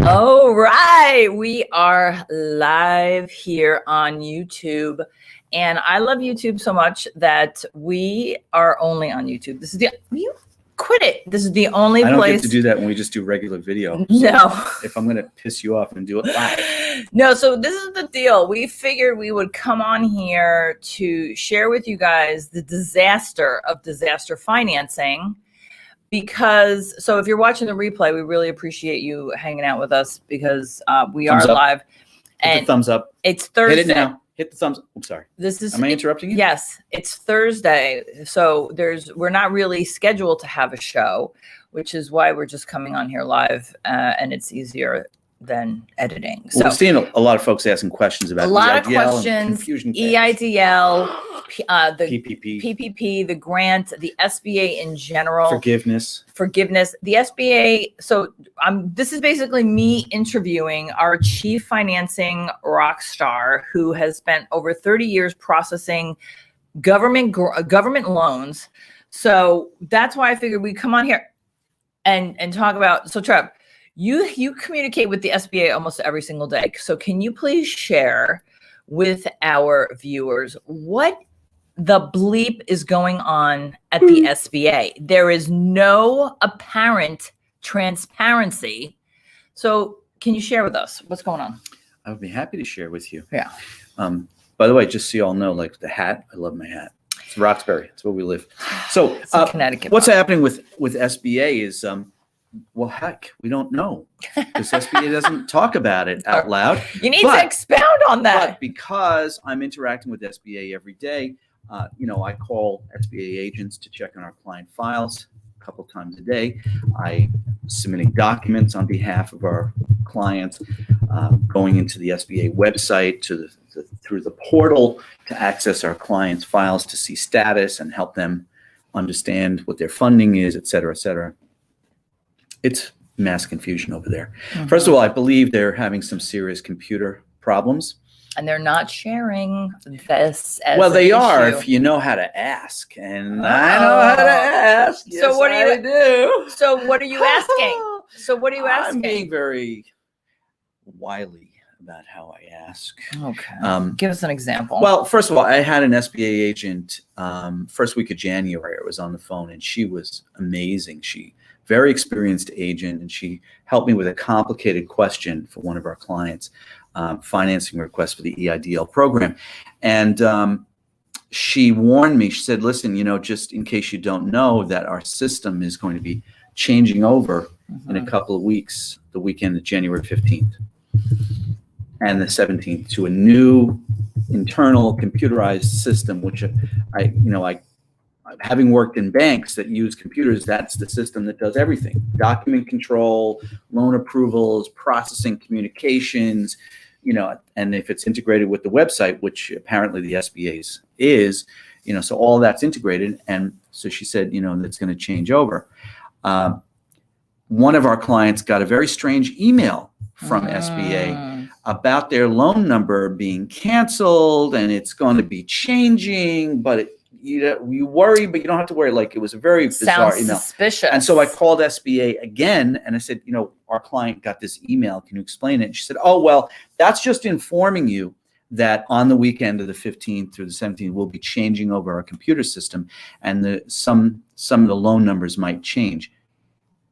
All right, we are live here on YouTube, and I love YouTube so much that we are only on YouTube. This is you quit it. This is the only place. I don't get to do that when we just do regular video. No. If I'm going to piss you off and do it live. No, so this is the deal. We figured we would come on here to share with you guys the disaster of disaster financing. Because, so if you're watching the replay, we really appreciate you hanging out with us because we are live. Hit the thumbs up. It's Thursday. Hit it now. Hit the thumbs up. I'm sorry. Am I interrupting you? Yes, it's Thursday. So we're not really scheduled to have a show, which is why we're just coming on here live, and it's easier than editing. So we're seeing a lot of folks asking questions about a lot of questions, EIDL, the PPP, the grant, the SBA in general, forgiveness. The SBA. So this is basically me interviewing our chief financing rock star who has spent over 30 years processing government loans. So that's why I figured we'd come on here and talk about. So Trev, you communicate with the SBA almost every single day. So can you please share with our viewers what the bleep is going on at the SBA? There is no apparent transparency. So can you share with us what's going on? I would be happy to share with you. Yeah. By the way, just so you all know, like the hat, I love my hat. It's Roxbury. It's where we live. So Connecticut. What's happening with SBA is, well, heck, we don't know because SBA doesn't talk about it out loud. You need to expound on that. But because I'm interacting with SBA every day, I call SBA agents to check on our client files a couple times a day. I submitting documents on behalf of our clients, going into the SBA website through the portal to access our clients' files to see status and help them understand what their funding is, et cetera, et cetera. It's mass confusion over there. Mm-hmm. First of all, I believe they're having some serious computer problems. And they're not sharing this as well, they are issue. if you know how to ask. And I know how to ask. Yes, so what I do. So what are you asking? I'm being very wily about how I ask. Okay. Give us an example. Well, first of all, I had an SBA agent first week of January. I was on the phone and she was amazing. Very experienced agent, and she helped me with a complicated question for one of our clients, financing request for the EIDL program. And she warned me, she said, listen, just in case you don't know that our system is going to be changing over in a couple of weeks, the weekend of January 15th and the 17th to a new internal computerized system, which I having worked in banks that use computers, that's the system that does everything. Document control, loan approvals, processing communications, and if it's integrated with the website, which apparently the SBA's is, so all that's integrated. And so she said, that's going to change over. One of our clients got a very strange email from SBA about their loan number being canceled and it's going to be changing, but you worry, but you don't have to worry. Like, it was a very bizarre email. Suspicious. And so I called SBA again and I said, our client got this email. Can you explain it? And she said, oh, well, that's just informing you that on the weekend of the 15th through the 17th, we'll be changing over our computer system and some of the loan numbers might change.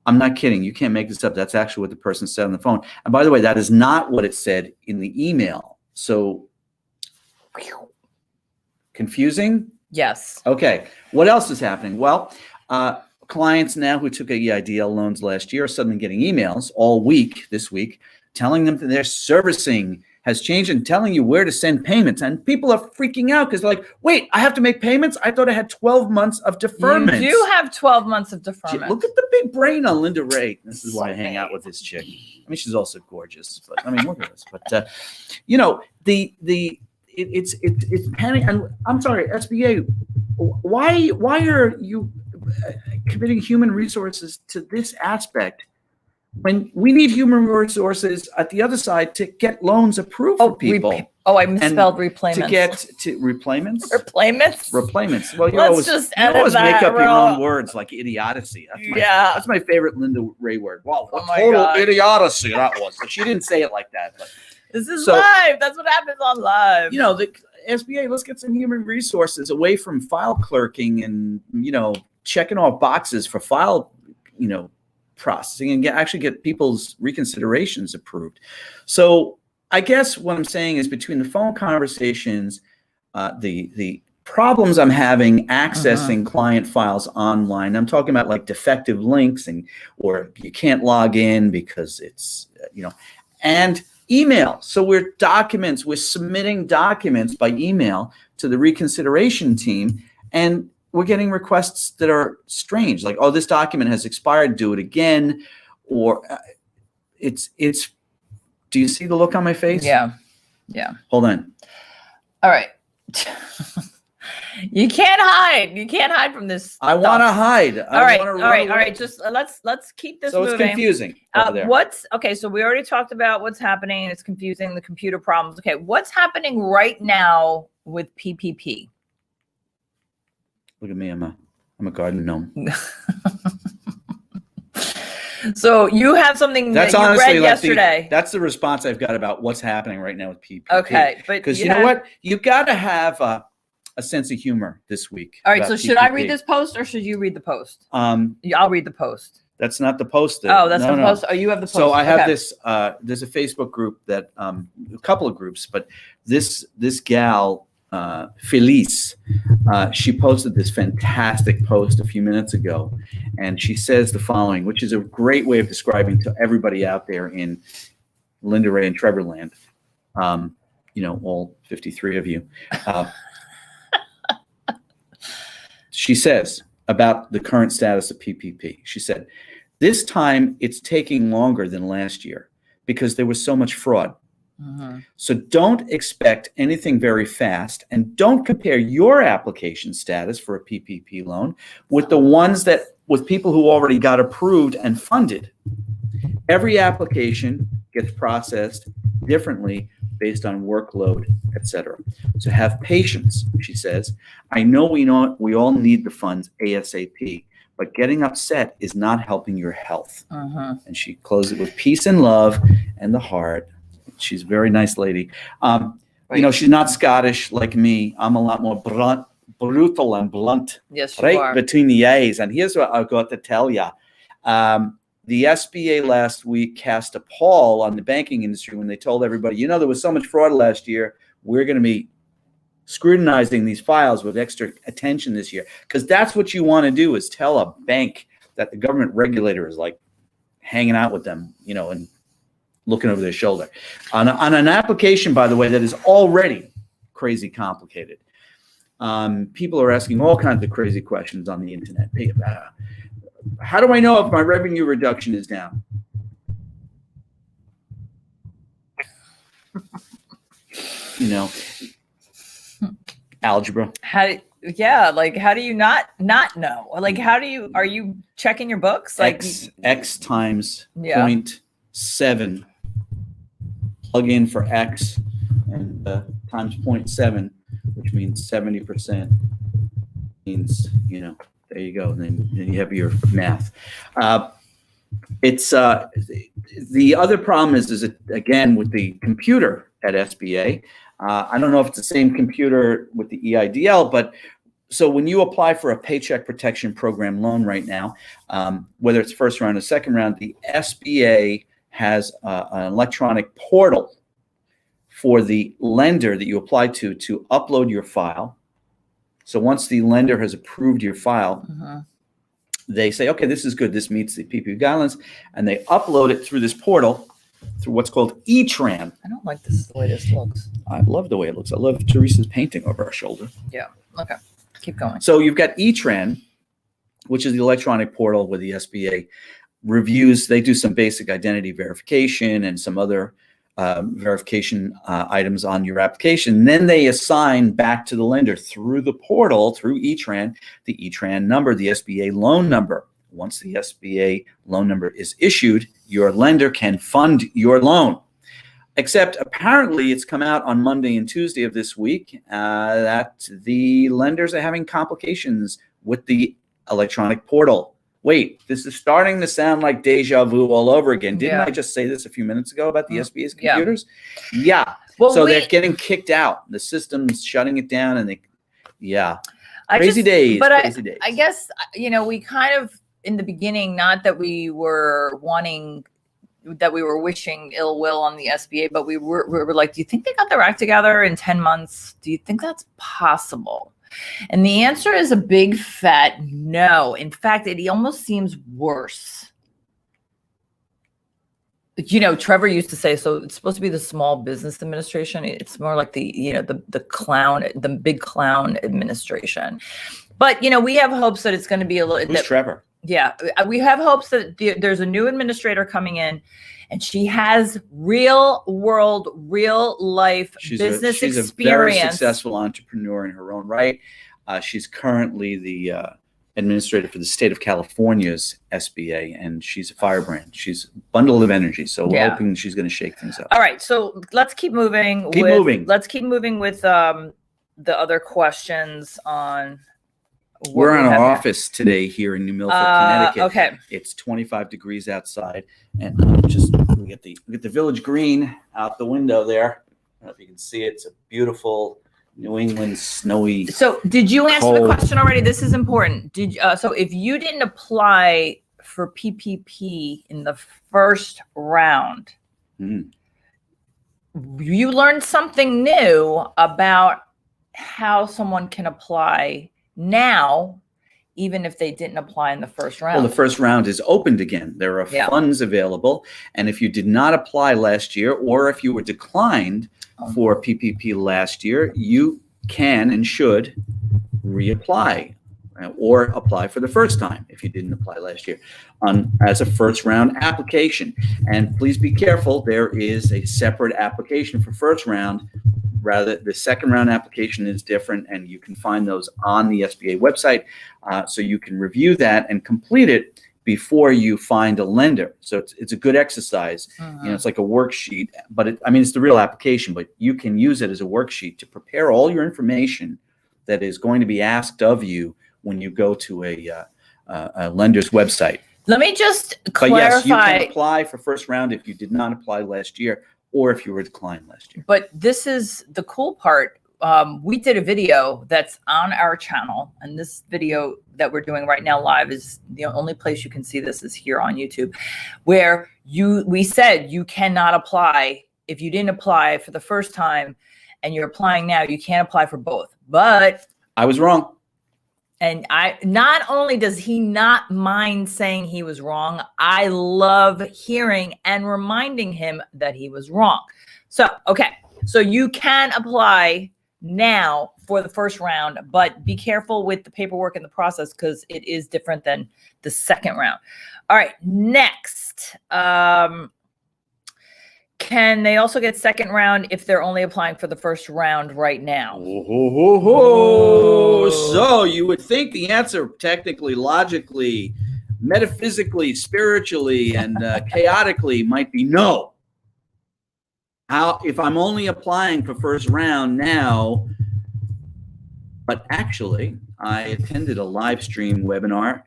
I'm not kidding. You can't make this up. That's actually what the person said on the phone. And by the way, that is not what it said in the email. So confusing? Yes. Okay. What else is happening? Well, clients now who took EIDL loans last year are suddenly getting emails all week this week telling them that their servicing has changed and telling you where to send payments. And people are freaking out because they're like, wait, I have to make payments? I thought I had 12 months of deferment. You do have 12 months of deferment. Look at the big brain on Linda Ray. This is why I hang out with this chick. I mean, she's also gorgeous, but I mean, look at this. But, it's panic. And I'm sorry, SBA, why are you committing human resources to this aspect when we need human resources at the other side to get loans approved for people. I misspelled repayments. To get to repayments? Repayments? Repayments. Well, you Let's always, just you edit always make that, up your Ro. own words like idiocy. That's my favorite Linda Ray word. Wow, what my total God. idiocy that was. She didn't say it like that. But, This is So- live. That's what happens on live. you know, the SBA, let's get some human resources away from file clerking and, you know, checking off boxes for file, you know, processing and actually get people's reconsiderations approved. So I guess what I'm saying is between the phone conversations, the problems I'm having accessing client files online, I'm talking about like defective links or you can't log in because it's, you know, and email. So we're submitting documents by email to the reconsideration team, and we're getting requests that are strange, like, oh, this document has expired, do it again, or it's. Do you see the look on my face? Yeah. Hold on. All right. You can't hide. You can't hide from this. I want to hide. All right. Just let's keep this So moving. it's confusing over there. So we already talked about what's happening. It's confusing, the computer problems. Okay, what's happening right now with PPP? Look at me. I'm a garden gnome. So you have something That's that you honestly read like yesterday. that's the response I've got about what's happening right now with PPP. Okay, but because you know what, you got to have a sense of humor this week. All right. about So should I PPP. read this post or should you read the post? I'll read the post. That's not the post. Oh, that's the post. Oh, you have the post. So I have Okay. this. There's a Facebook group that a couple of groups, but this gal Felice, she posted this fantastic post a few minutes ago, and she says the following, which is a great way of describing to everybody out there in Linda Ray and Trevor land. You know, all 53 of you. She says about the current status of PPP. She said, this time it's taking longer than last year because there was so much fraud. So don't expect anything very fast, and don't compare your application status for a PPP loan with the ones with people who already got approved and funded. Every application gets processed differently based on workload, etc. So have patience, she says. I know we all need the funds ASAP, but getting upset is not helping your health. And she closed it with peace and love and the heart. She's a very nice lady. You know, she's not Scottish like me. I'm a lot more brutal and blunt. Yes, you Right are. between the A's. And here's what I've got to tell you. The SBA last week cast a pall on the banking industry when they told everybody, you know, there was so much fraud last year. We're going to be scrutinizing these files with extra attention this year. Because that's what you want to do, is tell a bank that the government regulator is like hanging out with them, you know, and looking over their shoulder. On an application, by the way, that is already crazy complicated. People are asking all kinds of crazy questions on the internet. How do I know if my revenue reduction is down? You know, algebra. How do you not know? Like, are you checking your books? Like X times Yeah. 0.7. Plug in for X and times 0.7, which means 70%. Means, you know, there you go. And then you have your math. It's the other problem is again with the computer at SBA. I don't know if it's the same computer with the EIDL, but so when you apply for a Paycheck Protection Program loan right now, whether it's first round or second round, the SBA has an electronic portal for the lender that you apply to upload your file. So once the lender has approved your file, they say, okay, this is good. This meets the PPP guidelines. And they upload it through this portal through what's called eTran. I don't like this the way this looks. I love the way it looks. I love Teresa's painting over her shoulder. Yeah. Okay. Keep going. So you've got eTran, which is the electronic portal where the SBA reviews. They do some basic identity verification and some other verification items on your application. And then they assign back to the lender through the portal, through eTran, the eTran number, the SBA loan number. once the SBA loan number is issued, your lender can fund your loan. Except apparently it's come out on Monday and Tuesday of this week that the lenders are having complications with the electronic portal. Wait, this is starting to sound like deja vu all over again. Didn't I just say this a few minutes ago about the SBA's computers? Yeah. Well, so they're getting kicked out. The system's shutting it down, and crazy days. But crazy days. I guess, we kind of, in the beginning, not that we were wishing ill will on the SBA, but we were like, do you think they got their act together in 10 months? Do you think that's possible? And the answer is a big fat no. In fact, it almost seems worse. Trevor used to say, so it's supposed to be the Small Business Administration. It's more like the big clown administration. But, we have hopes that it's going to be a little. Who's Trevor? Yeah, we have hopes that there's a new administrator coming in, and she has real world, real life business experience. She's a very successful entrepreneur in her own right. She's currently the administrator for the state of California's SBA, and she's a firebrand. She's a bundle of energy. So we're hoping she's going to shake things up. All right, so let's keep moving. Let's keep moving with the other questions on. We're in our office today here in New Milford, Connecticut. Okay. It's 25 degrees outside, and we get the Village Green out the window there. I don't know if you can see it. It's a beautiful New England snowy. So, did you answer the question already? This is important. So if you didn't apply for PPP in the first round, you learned something new about how someone can apply now, even if they didn't apply in the first round. Well, the first round is opened again. There are funds available. And if you did not apply last year, or if you were declined for PPP last year, you can and should reapply or apply for the first time if you didn't apply last year as a first round application. And please be careful. There is a separate application for first round. Rather, the second round application is different, and you can find those on the SBA website. So you can review that and complete it before you find a lender. So it's a good exercise. It's like a worksheet, but it's the real application, but you can use it as a worksheet to prepare all your information that is going to be asked of you when you go to a lender's website. Let me just clarify. But yes, you can apply for first round if you did not apply last year, or if you were declined last year. But this is the cool part. We did a video that's on our channel, and this video that we're doing right now live is the only place you can see this is here on YouTube, where we said you cannot apply if you didn't apply for the first time and you're applying now. You can't apply for both. But I was wrong. And not only does he not mind saying he was wrong, I love hearing and reminding him that he was wrong. So, okay. So you can apply now for the first round, but be careful with the paperwork and the process because it is different than the second round. All right. Next. Can they also get second round if they're only applying for the first round right now? So you would think the answer technically, logically, metaphysically, spiritually, and chaotically might be no. If I'm only applying for first round now, but actually I attended a live stream webinar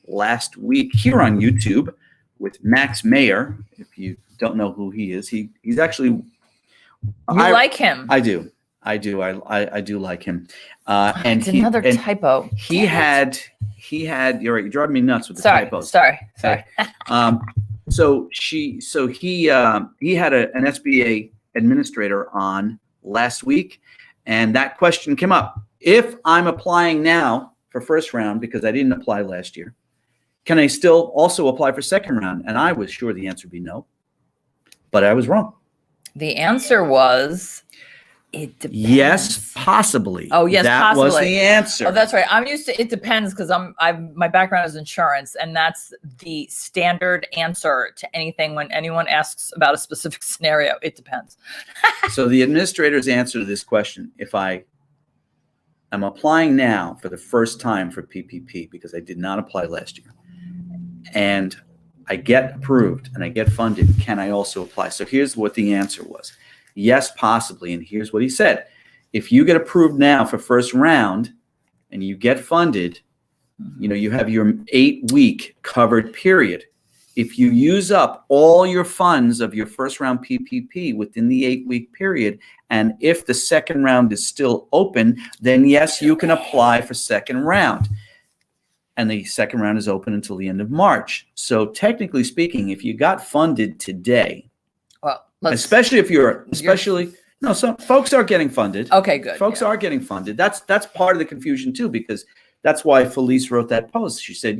last week here on YouTube with Max Mayer. If you don't know who he is, he's actually. You like him? I do. I do like him. And it's another typo. He had. You're right. You're driving me nuts with the typos. Sorry. So he had an SBA administrator on last week, and that question came up. If I'm applying now for first round because I didn't apply last year, can I still also apply for second round? And I was sure the answer would be no, but I was wrong. The answer was, it depends. Yes, possibly. Oh, yes, that possibly. Was the answer. Oh, that's right. I'm used to it depends because my background is insurance, and that's the standard answer to anything when anyone asks about a specific scenario. It depends. So the administrator's answer to this question: if I am applying now for the first time for PPP because I did not apply last year, and I get approved and I get funded, can I also apply? So here's what the answer was. Yes, possibly. And here's what he said. If you get approved now for first round and you get funded, you have your 8-week covered period. If you use up all your funds of your first round PPP within the 8-week period, and if the second round is still open, then yes, you can apply for second round. And the second round is open until the end of March. So technically speaking, if you got funded today, Well, especially if some folks are getting funded. Okay, good. Folks are getting funded. That's part of the confusion too, because that's why Felice wrote that post. She said,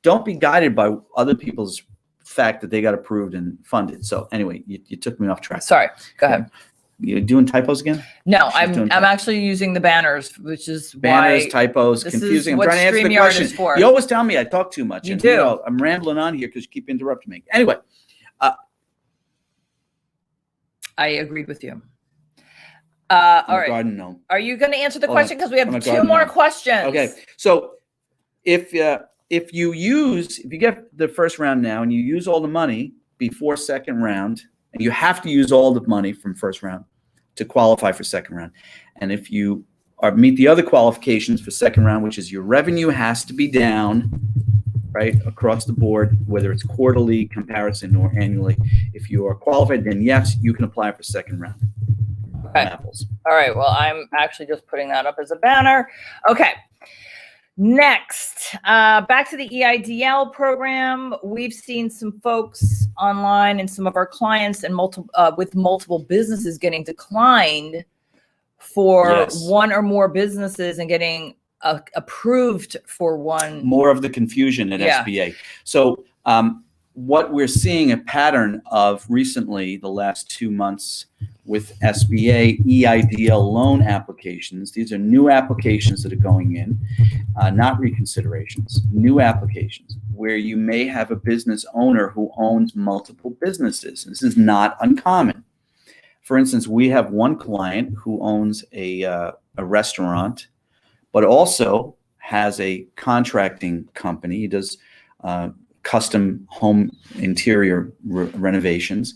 don't be guided by other people's fact that they got approved and funded. So anyway, you took me off track. Sorry, go ahead. You doing typos again? No, I'm actually using the banners, which is banners, why typos, this confusing. is I'm what trying to answer the StreamYard question. is for. You always tell me I talk too much. You and, do. I'm rambling on here because you keep interrupting me. Anyway, I agreed with you. All right. Garden, no. Are you going to answer the Hold on. question? Because we have I'm a 2 garden more gnome. questions. Okay, so if you get the first round now and you use all the money before second round, and you have to use all the money from first round to qualify for second round, and if you meet the other qualifications for second round, which is your revenue has to be down, right, across the board, whether it's quarterly comparison or annually. If you are qualified, then yes, you can apply for second round. Okay. Apples. All right. Well, I'm actually just putting that up as a banner. Okay. Next, back to the EIDL program. We've seen some folks online and some of our clients and with multiple businesses getting declined for Yes. one or more businesses and getting approved for one. More of the confusion at Yeah. SBA. So what we're seeing a pattern of recently, the last 2 months with SBA EIDL loan applications. These are new applications that are going in, not reconsiderations, new applications where you may have a business owner who owns multiple businesses. This is not uncommon. For instance, we have one client who owns a restaurant, but also has a contracting company. He does custom home interior renovations.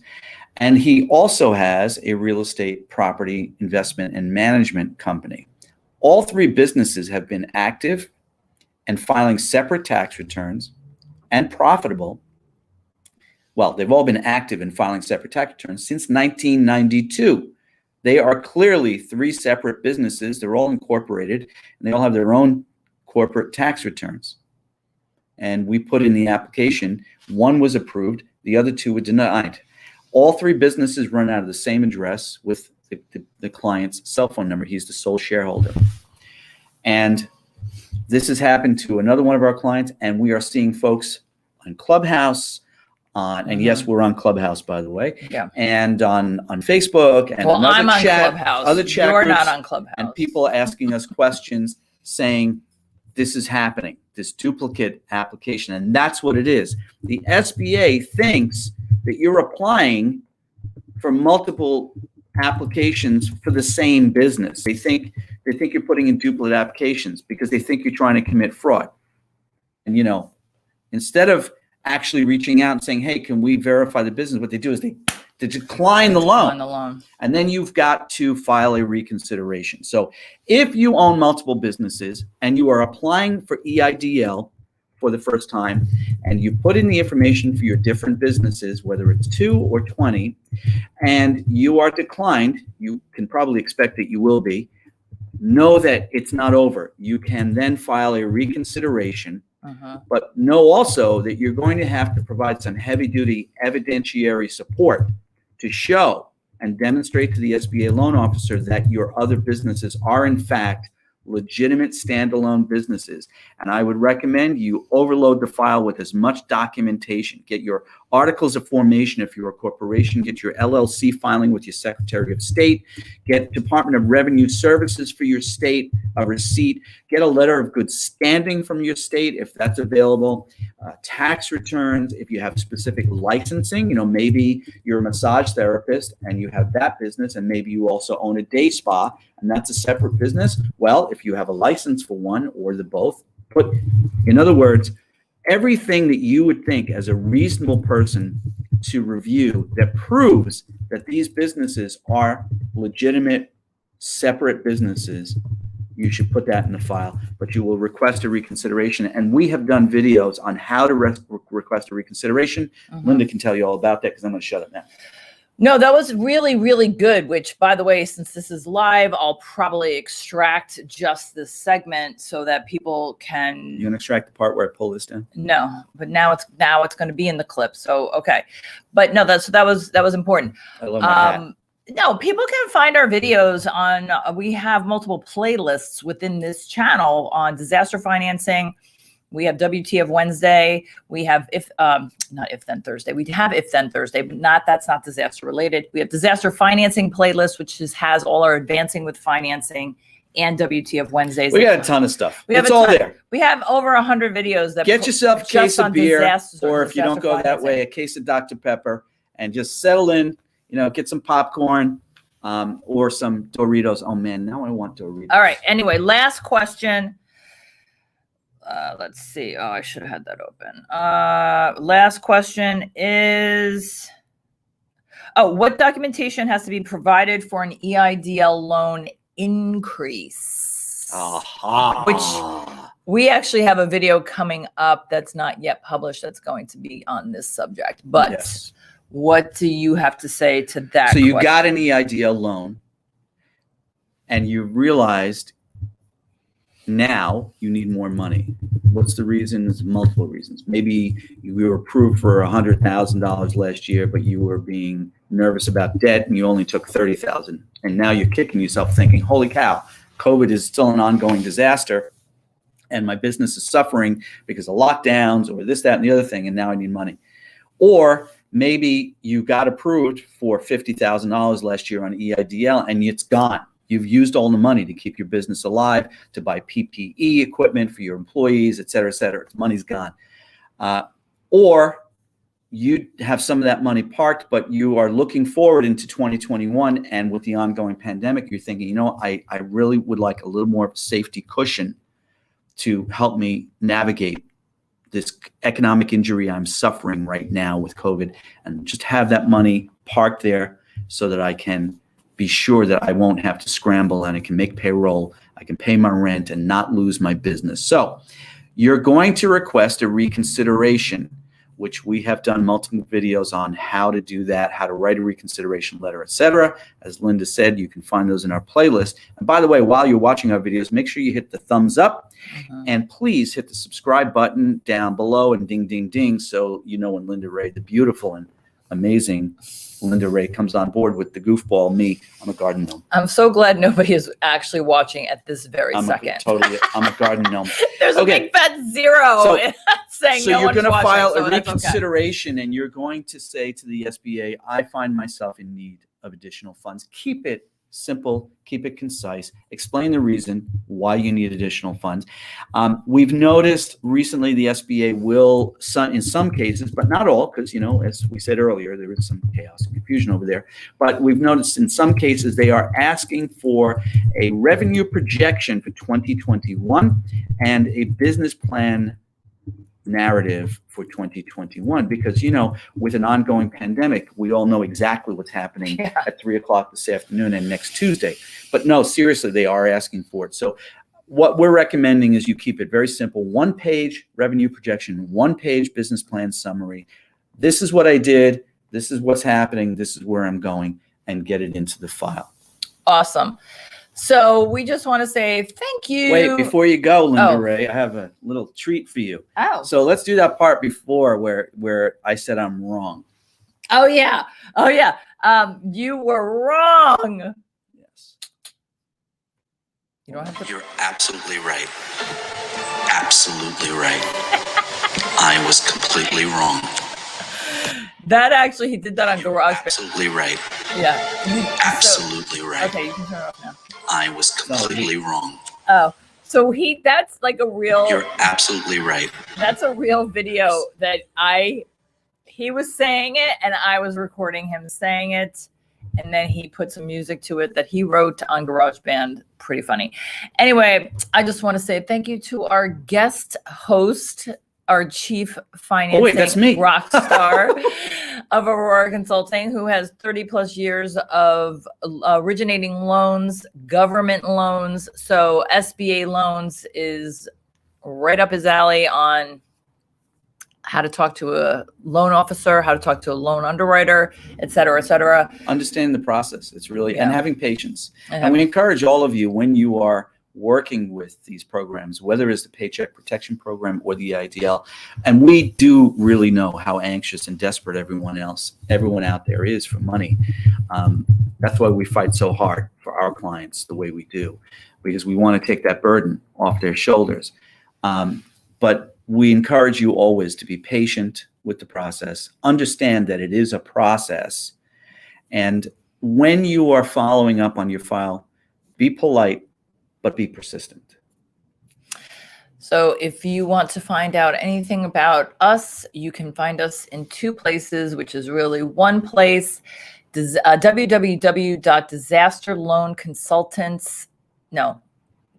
And he also has a real estate property investment and management company. All 3 businesses have been active and filing separate tax returns and profitable. Well, they've all been active in filing separate tax returns since 1992. They are clearly 3 separate businesses. They're all incorporated, and they all have their own corporate tax returns. And we put in the application, one was approved, the other 2 were denied. All 3 businesses run out of the same address with the client's cell phone number. He's the sole shareholder. And this has happened to another one of our clients, and we are seeing folks on Clubhouse, and yes, we're on Clubhouse, by the way, Yeah. and on Facebook, and Well, I'm on chat, Clubhouse. other chat You're groups, not on Clubhouse. and people asking us questions saying, this is happening, this duplicate application, and that's what it is. The SBA thinks that you're applying for multiple applications for the same business. They think you're putting in duplicate applications because they think you're trying to commit fraud. And instead of actually reaching out and saying, hey, can we verify the business, what they do is they decline the loan. On the loan. And then you've got to file a reconsideration. So if you own multiple businesses and you are applying for EIDL for the first time, and you put in the information for your different businesses, whether it's 2 or 20, and you are declined, you can probably expect that you will be, know that it's not over. You can then file a reconsideration, but know also that you're going to have to provide some heavy-duty evidentiary support to show and demonstrate to the SBA loan officer that your other businesses are in fact legitimate standalone businesses. And I would recommend you overload the file with as much documentation. Get your articles of formation if you're a corporation, get your LLC filing with your Secretary of State, get Department of Revenue Services for your state, a receipt, get a letter of good standing from your state if that's available, tax returns, if you have specific licensing, maybe you're a massage therapist and you have that business, and maybe you also own a day spa and that's a separate business. Well, if you have a license for one or the both, in other words, everything that you would think as a reasonable person to review that proves that these businesses are legitimate, separate businesses, you should put that in the file, but you will request a reconsideration. And we have done videos on how to request a reconsideration. Linda can tell you all about that because I'm going to shut up now. No, that was really, really good, which, by the way, since this is live, I'll probably extract just this segment so that people can. You going to extract the part where I pull this down? No, but now it's going to be in the clip. So, okay. But no, that was important. I love my hat. No, people can find our videos on, we have multiple playlists within this channel on disaster financing. We have WTF Wednesday. We have not If Then Thursday. We have If Then Thursday, but that's not disaster related. We have disaster financing playlist, which has all our advancing with financing, and WTF Wednesdays. We got a ton of stuff. It's all there. We have over 100 videos that get yourself a case of beer, or if you don't go financing. that way, a case of Dr. Pepper, and just settle in. Get some popcorn or some Doritos. Oh man, now I want Doritos. All right. Anyway, last question. Let's see. Oh, I should have had that open. Last question is, what documentation has to be provided for an EIDL loan increase? Which we actually have a video coming up that's not yet published that's going to be on this subject. But yes. What do you have to say to that? So you got an EIDL loan and you realized now you need more money. What's the reason? There's multiple reasons. Maybe you were approved for $100,000 last year, but you were being nervous about debt and you only took $30,000. And now you're kicking yourself thinking, holy cow, COVID is still an ongoing disaster and my business is suffering because of lockdowns or this, that, and the other thing, and now I need money. Or maybe you got approved for $50,000 last year on EIDL and it's gone. You've used all the money to keep your business alive, to buy PPE equipment for your employees, et cetera, et cetera. Money's gone. Or you have some of that money parked, but you are looking forward into 2021. And with the ongoing pandemic, you're thinking, I really would like a little more safety cushion to help me navigate this economic injury I'm suffering right now with COVID, and just have that money parked there so that I can be sure that I won't have to scramble and I can make payroll, I can pay my rent and not lose my business. So you're going to request a reconsideration, which we have done multiple videos on how to do that, how to write a reconsideration letter, etc. As Linda said, you can find those in our playlist. And by the way, while you're watching our videos, make sure you hit the thumbs up and please hit the subscribe button down below and ding, ding, ding. So you know when Linda Ray, the beautiful and amazing Linda Ray, comes on board with the goofball me. I'm a garden gnome. I'm so glad nobody is actually watching at this very second. I'm a garden gnome. There's a big fat zero saying so no you're going to file watching, a reconsideration and you're going to say to the SBA, I find myself in need of additional funds. Keep it simple, keep it concise, explain the reason why you need additional funds. We've noticed recently the SBA will, in some cases, but not all, because, as we said earlier, there is some chaos and confusion over there, but we've noticed in some cases they are asking for a revenue projection for 2021 and a business plan narrative for 2021, because with an ongoing pandemic, we all know exactly what's happening at 3:00 this afternoon and next Tuesday. But no, seriously, they are asking for it. So what we're recommending is you keep it very simple: 1-page revenue projection, 1-page business plan summary. This is what I did, this is what's happening, this is where I'm going, and get it into the file. Awesome. So we just want to say thank you. Wait, before you go, Linda Ray, I have a little treat for you. Oh. So let's do that part before where I said I'm wrong. Oh, yeah. Oh, yeah. You were wrong. Yes. You don't have to. You're absolutely right. Absolutely right. I was completely wrong. That actually, he did that on Garage. Absolutely right. Yeah. Absolutely right. Okay, you can turn it off now. I was completely wrong. Oh, so that's like a real. You're absolutely right. That's a real video that he was saying it and I was recording him saying it. And then he put some music to it that he wrote on GarageBand. Pretty funny. Anyway, I just want to say thank you to our guest host, our chief financing Oh, wait, that's me. rock star of Aurora Consulting, who has 30 plus years of originating loans, government loans. So SBA loans is right up his alley on how to talk to a loan officer, how to talk to a loan underwriter, et cetera, et cetera. Understanding the process. It's really, and Yeah. having patience. And And we encourage all of you, when you are working with these programs, whether it's the Paycheck Protection Program or the EIDL, and we do really know how anxious and desperate everyone out there is for money. That's why we fight so hard for our clients the way we do, because we want to take that burden off their shoulders. But we encourage you always to be patient with the process, understand that it is a process. And when you are following up on your file, be polite, but be persistent. So if you want to find out anything about us, you can find us in two places, which is really one place, www.disasterloanconsultants. No,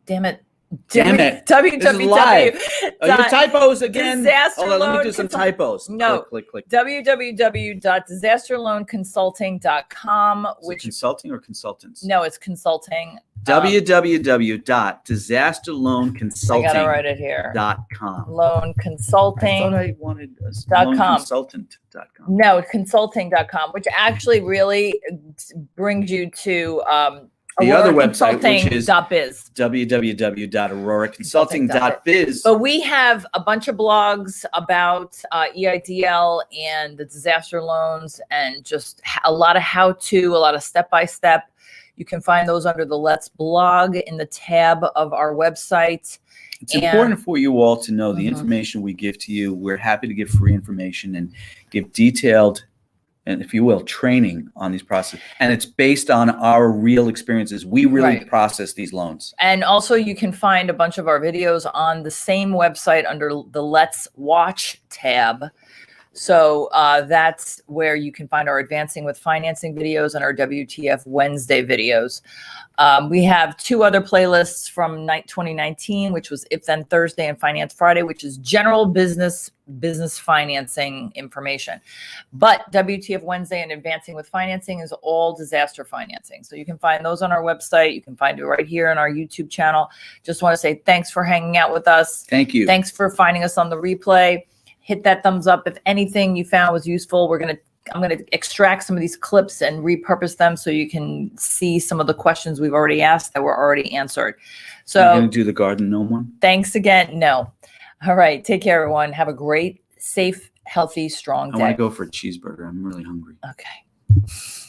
damn it. Damn it. This is live. Your typos again. Disaster Hold on, let me loan do some consult- typos. No. Click. www.disasterloanconsulting.com, Is it which consulting or consultants? no, it's consulting. www.disasterloanconsulting.com. I gotta write it here. Loan I consulting. thought I wanted a .com. loanconsultant.com. No, consulting.com, which actually really brings you to The other website, which is AuroraConsulting.biz. www.auroraconsulting.biz. But we have a bunch of blogs about EIDL and the disaster loans, and just a lot of how-to, a lot of step-by-step. You can find those under the Let's blog in the tab of our website. It's important for you all to know the Mhm. information we give to you. We're happy to give free information and give detailed, and if you will, training on these processes. And it's based on our real experiences. We really Right. process these loans. And also you can find a bunch of our videos on the same website under the Let's Watch tab. So that's where you can find our Advancing with Financing videos and our WTF Wednesday videos. We have two other playlists from 2019, which was If Then Thursday and Finance Friday, which is general business financing information. But WTF Wednesday and Advancing with Financing is all disaster financing. So you can find those on our website. You can find it right here on our YouTube channel. Just want to say thanks for hanging out with us. Thank you. Thanks for finding us on the replay. Hit that thumbs up if anything you found was useful. I'm going to extract some of these clips and repurpose them so you can see some of the questions we've already asked that were already answered. You're So going to do the garden gnome one? thanks again. No. All right. Take care, everyone. Have a great, safe, healthy, strong I want day. to go for a cheeseburger. I'm really hungry. Okay.